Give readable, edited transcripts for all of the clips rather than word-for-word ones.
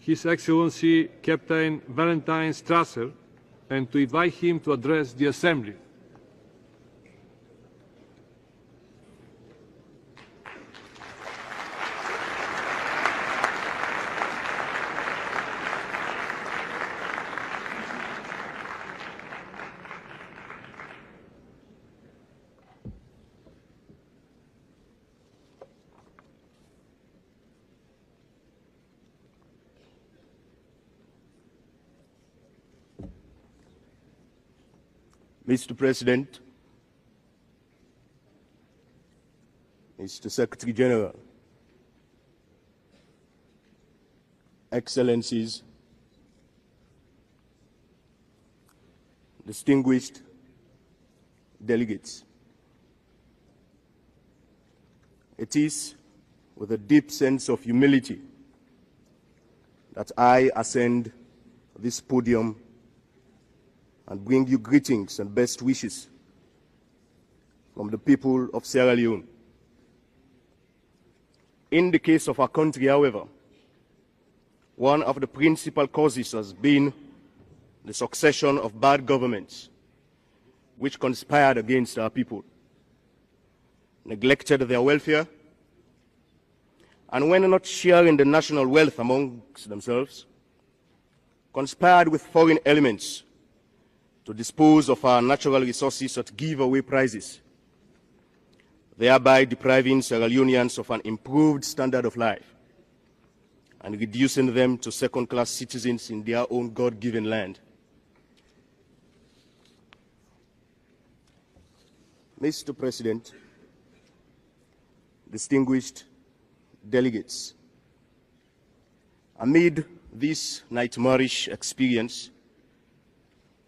His Excellency Captain Valentine Strasser and to invite him to address the Assembly. Mr. President, Mr. Secretary General, Excellencies, distinguished delegates, it is with a deep sense of humility that I ascend this podium and bring you greetings and best wishes from the people of Sierra Leone. In the case of our country, however, one of the principal causes has been the succession of bad governments which conspired against our people, neglected their welfare, and when not sharing the national wealth amongst themselves, conspired with foreign elements to dispose of our natural resources at giveaway prices, thereby depriving Sierra Leoneans of an improved standard of life and reducing them to second-class citizens in their own God-given land. Mr. President, distinguished delegates, amid this nightmarish experience,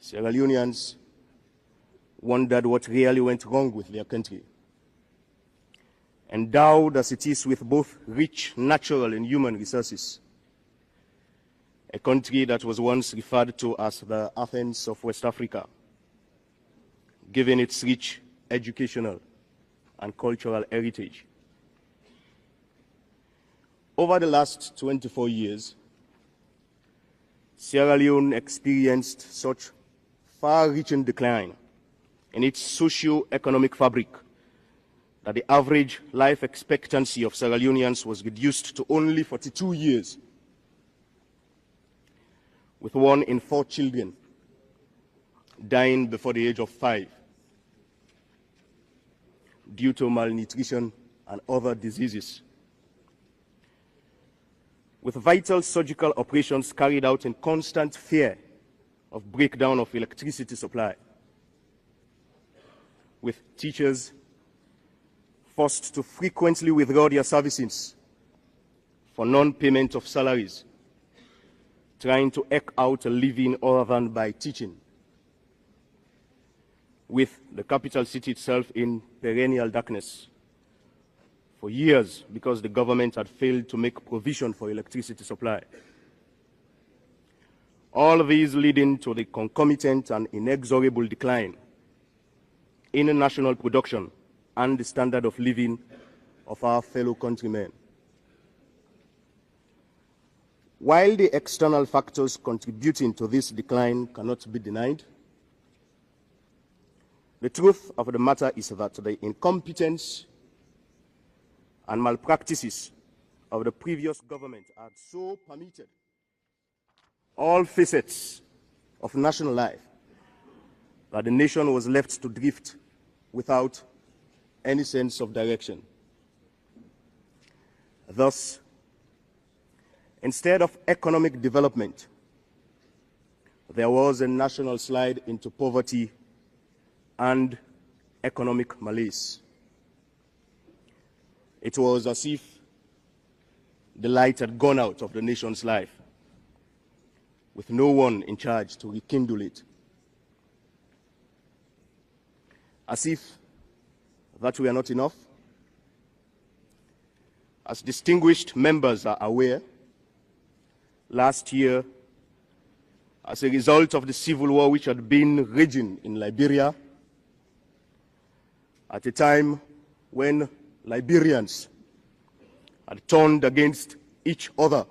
Sierra Leoneans wondered what really went wrong with their country. Endowed as it is with both rich natural and human resources, a country that was once referred to as the Athens of West Africa, given its rich educational and cultural heritage. Over the last 24 years, Sierra Leone experienced such far-reaching decline in its socio-economic fabric that the average life expectancy of Sierra Leoneans was reduced to only 42 years, with 1 in 4 children dying before the age of 5 due to malnutrition and other diseases. With vital surgical operations carried out in constant fear of breakdown of electricity supply, with teachers forced to frequently withdraw their services for non-payment of salaries, trying to eke out a living other than by teaching, with the capital city itself in perennial darkness for years because the government had failed to make provision for electricity supply. All of these leading to the concomitant and inexorable decline in national production and the standard of living of our fellow countrymen. While the external factors contributing to this decline cannot be denied, the truth of the matter is that the incompetence and malpractices of the previous government had so permitted all facets of national life that the nation was left to drift without any sense of direction. Thus, instead of economic development, there was a national slide into poverty and economic malaise. It was as if the light had gone out of the nation's life, with no one in charge to rekindle it. As if that were not enough, as distinguished members are aware, last year, as a result of the civil war which had been raging in Liberia, at a time when Liberians had turned against each other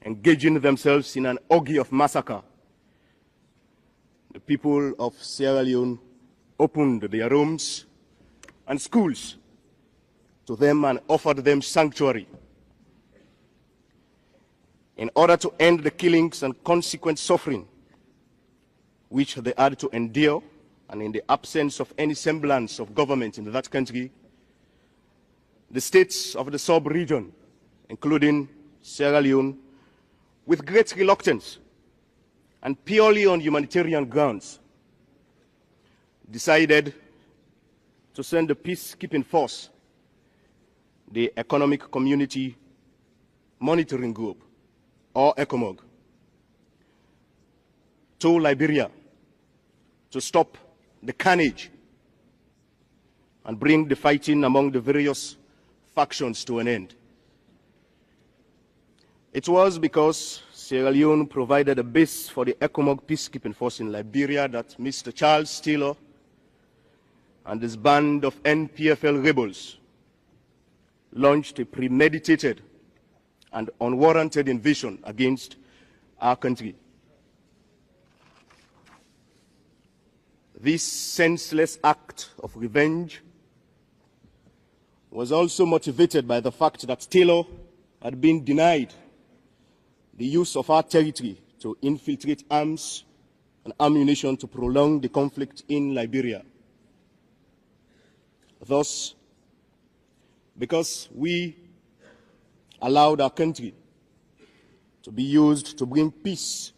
engaging themselves in an orgy of massacre, the people of Sierra Leone opened their homes and schools to them and offered them sanctuary. In order to end the killings and consequent suffering which they had to endure, and in the absence of any semblance of government in that country, the states of the sub-region, including Sierra Leone, with great reluctance and purely on humanitarian grounds, decided to send the peacekeeping force, the Economic Community Monitoring Group, or ECOMOG, to Liberia to stop the carnage and bring the fighting among the various factions to an end. It was because Sierra Leone provided a base for the ECOMOG peacekeeping force in Liberia that Mr. Charles Taylor and his band of NPFL rebels launched a premeditated and unwarranted invasion against our country. This senseless act of revenge was also motivated by the fact that Taylor had been denied the use of our territory to infiltrate arms and ammunition to prolong the conflict in Liberia. Thus, because we allowed our country to be used to bring peace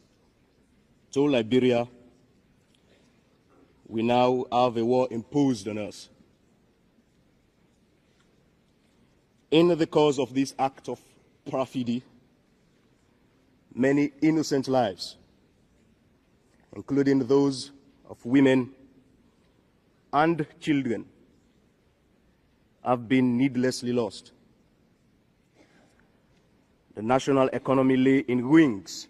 to Liberia, we now have a war imposed on us. In the course of this act of perfidy, many innocent lives, including those of women and children, have been needlessly lost. The national economy lay in ruins,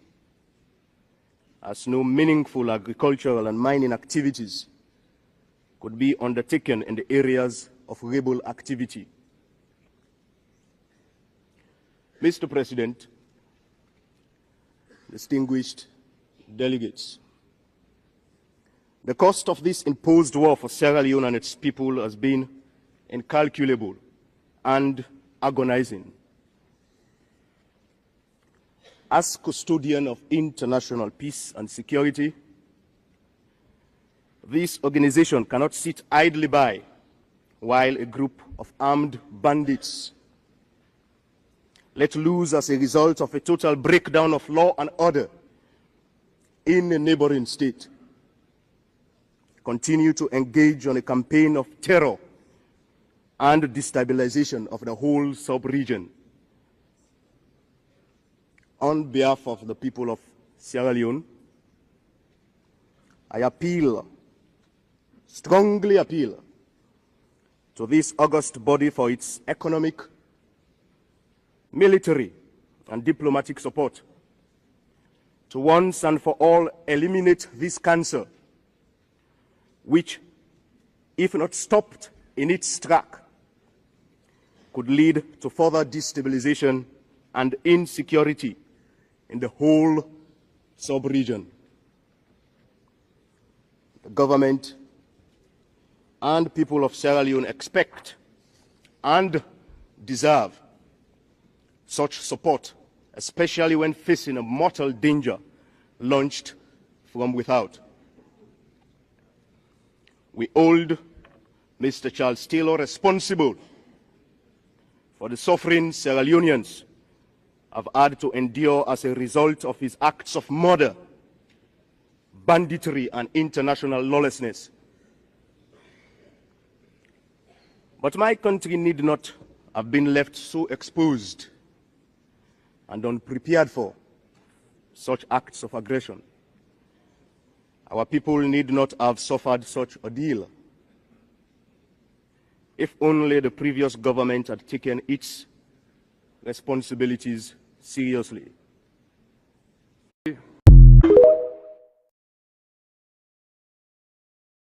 as no meaningful agricultural and mining activities could be undertaken in the areas of rebel activity. Mr. President, distinguished delegates, the cost of this imposed war for Sierra Leone and its people has been incalculable and agonizing. As custodian of international peace and security, this organization cannot sit idly by while a group of armed bandits let loose as a result of a total breakdown of law and order in a neighboring state continue to engage on a campaign of terror and destabilization of the whole sub-region. On behalf of the people of Sierra Leone, I appeal, strongly appeal, to this august body for its economic, military, and diplomatic support to once and for all eliminate this cancer, which, if not stopped in its track, could lead to further destabilization and insecurity in the whole sub-region. The government and people of Sierra Leone expect and deserve such support, especially when facing a mortal danger launched from without. We hold Mr. Charles Taylor responsible for the suffering Sierra Leoneans have had to endure as a result of his acts of murder, banditry, and international lawlessness. But my country need not have been left so exposed and unprepared for such acts of aggression. Our people need not have suffered such ordeal. If only the previous government had taken its responsibilities seriously.